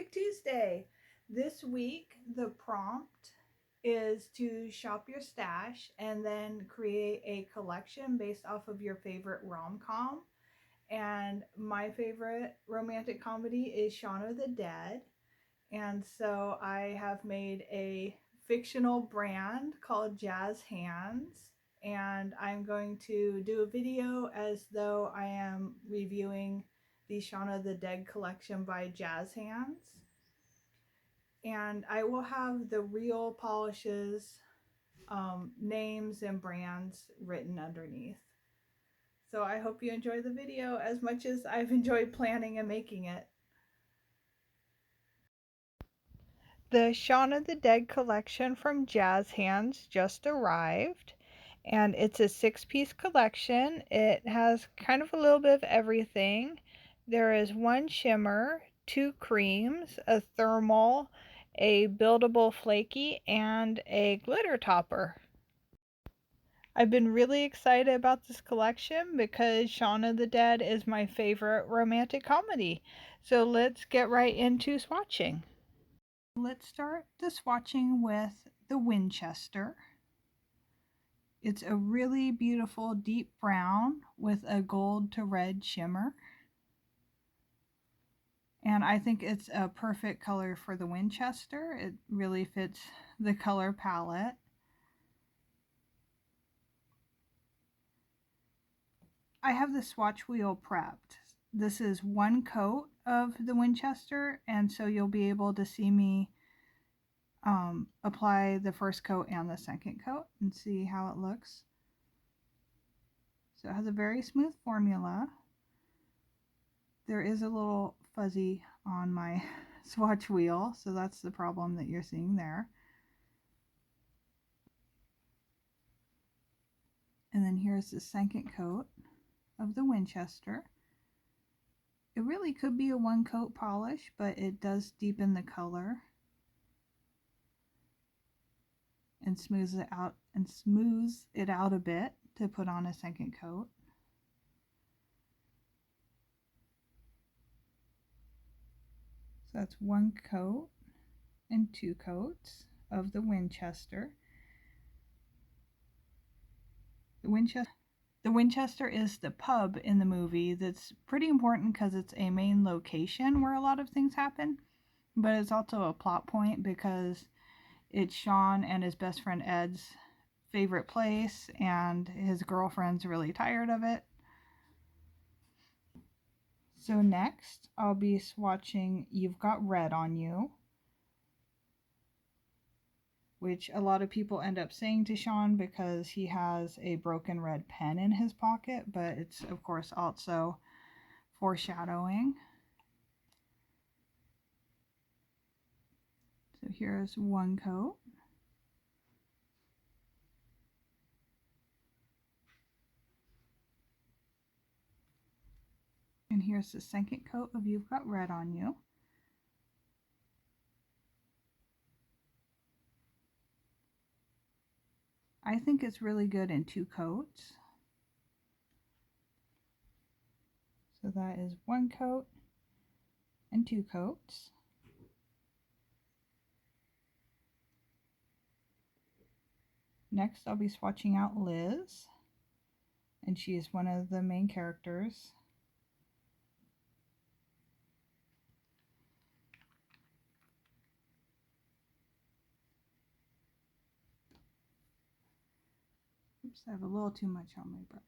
Perfect Tuesday. This week, the prompt is to shop your stash and then create a collection based off of your favorite rom-com. And my favorite romantic comedy is Shaun of the Dead. And so I have made a fictional brand called Jazz Hands. And I'm going to do a video as though I am reviewing the Shaun of the Dead collection by Jazz Hands. And I will have the real polishes, names, and brands written underneath. So I hope you enjoy the video as much as I've enjoyed planning and making it. The Shaun of the Dead collection from Jazz Hands just arrived, and it's a 6-piece collection. It has kind of a little bit of everything. There is 1 shimmer, 2 creams, a thermal, a buildable flaky, and a glitter topper. I've been really excited about this collection because Shaun of the Dead is my favorite romantic comedy. So let's get right into swatching. Let's start the swatching with the Winchester. It's a really beautiful deep brown with a gold to red shimmer. And I think it's a perfect color for the Winchester. It really fits the color palette. I have the swatch wheel prepped. This is 1 coat of the Winchester, and so you'll be able to see me apply the first coat and the second coat and see how it looks. So it has a very smooth formula. There is a little fuzzy on my swatch wheel, so that's the problem that you're seeing there. And then here's the second coat of the Winchester. It really could be a 1 coat polish, but it does deepen the color and smooths it out a bit to put on a second coat. So that's 1 coat and 2 coats of the Winchester. The Winchester is the pub in the movie that's pretty important because it's a main location where a lot of things happen, but it's also a plot point because it's Shaun and his best friend Ed's favorite place, and his girlfriend's really tired of it. So next, I'll be swatching You've Got Red on You, which a lot of people end up saying to Shaun because he has a broken red pen in his pocket, but it's of course also foreshadowing. So here's 1 coat. And here's the second coat of You've Got Red on You. I think it's really good in 2 coats. So that is 1 coat and 2 coats. Next, I'll be swatching out Liz, and she is one of the main characters. Oops, I have a little too much on my brush.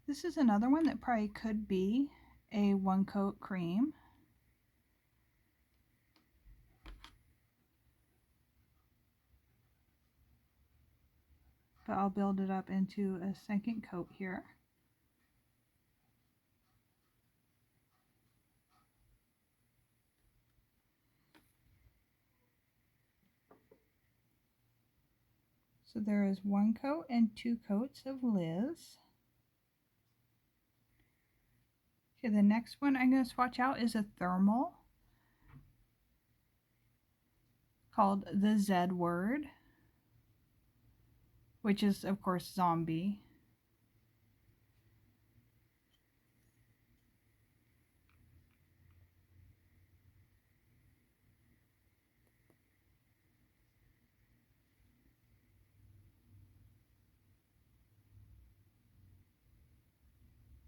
This is another one that probably could be a 1 coat cream. But I'll build it up into a second coat here. So there is 1 coat and 2 coats of Liz. Okay, the next one I'm going to swatch out is a thermal. called the Z word, which is, of course, zombie.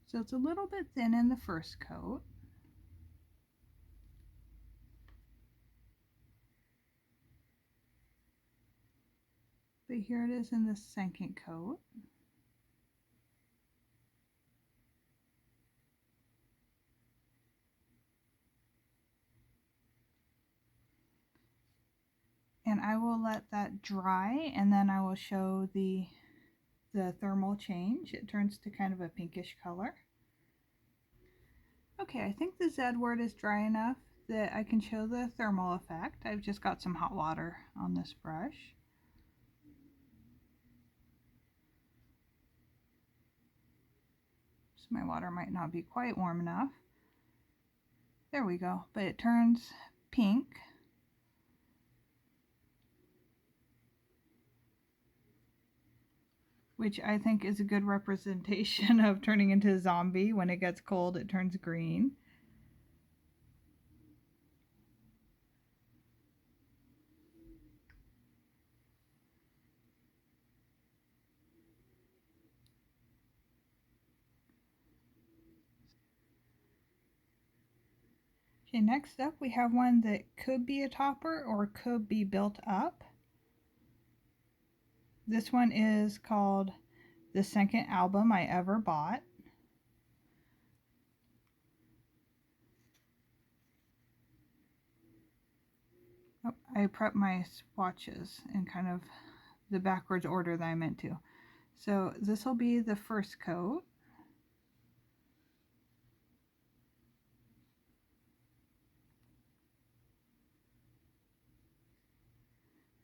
So it's a little bit thin in the first coat. But here it is in the second coat. And I will let that dry, and then I will show the thermal change. It turns to kind of a pinkish color. Okay, I think the Z word is dry enough that I can show the thermal effect. I've just got some hot water on this brush. So my water might not be quite warm enough. There we go, but it turns pink. Which I think is a good representation of turning into a zombie. When it gets cold, it turns green. Okay, next up we have one that could be a topper or could be built up. This one is called The Second Album I Ever Bought. Oh, I prepped my swatches in kind of the backwards order that I meant to. So this will be the first coat.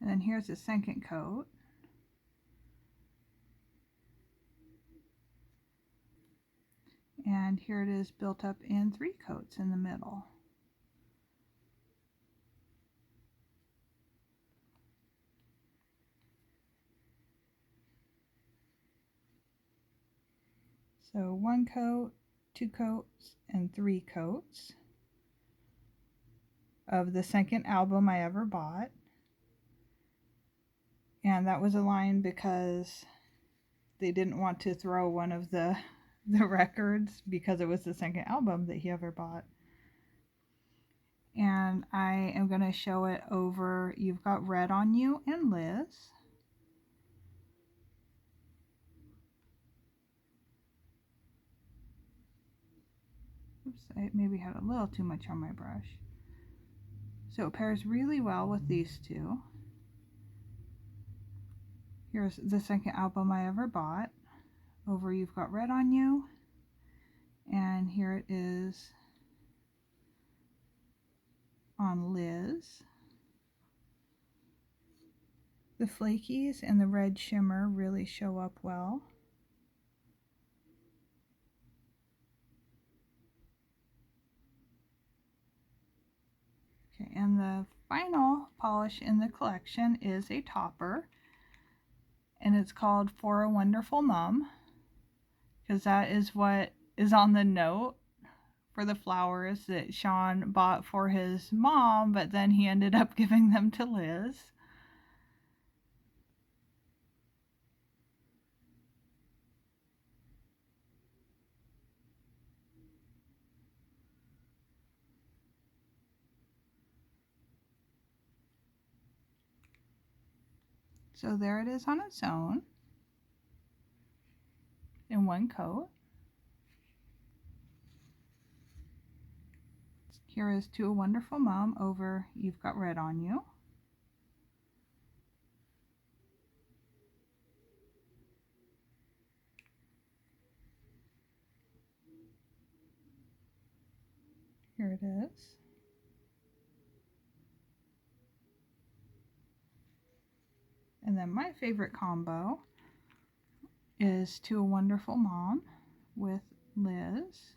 And then here's the second coat. And here it is built up in 3 coats in the middle. So 1 coat, 2 coats, and 3 coats of the second album I ever bought. And that was a line because they didn't want to throw one of the records because it was the second album that he ever bought. And I am going to show it over You've Got Red on You and Liz. Oops, I maybe had a little too much on my brush. So it pairs really well with these two. Here's the second album I ever bought over You've Got Red on You. And here it is on Liz. The flakies and the red shimmer really show up well. Okay, and the final polish in the collection is a topper, and it's called For a Wonderful Mom, because that is what is on the note for the flowers that Sean bought for his mom, but then he ended up giving them to Liz. So there it is on its own in 1 coat. Here is To a Wonderful Mom over You've Got Red on You. Here it is. And then my favorite combo is To a Wonderful Mom with Liz.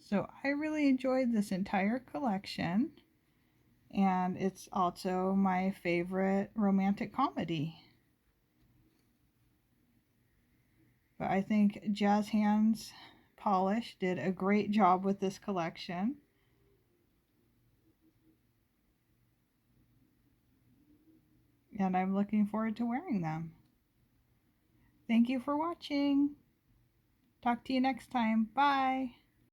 So I really enjoyed this entire collection, and it's also my favorite romantic comedy. But I think Jazz Hands Polish did a great job with this collection. And I'm looking forward to wearing them. Thank you for watching. Talk to you next time. Bye.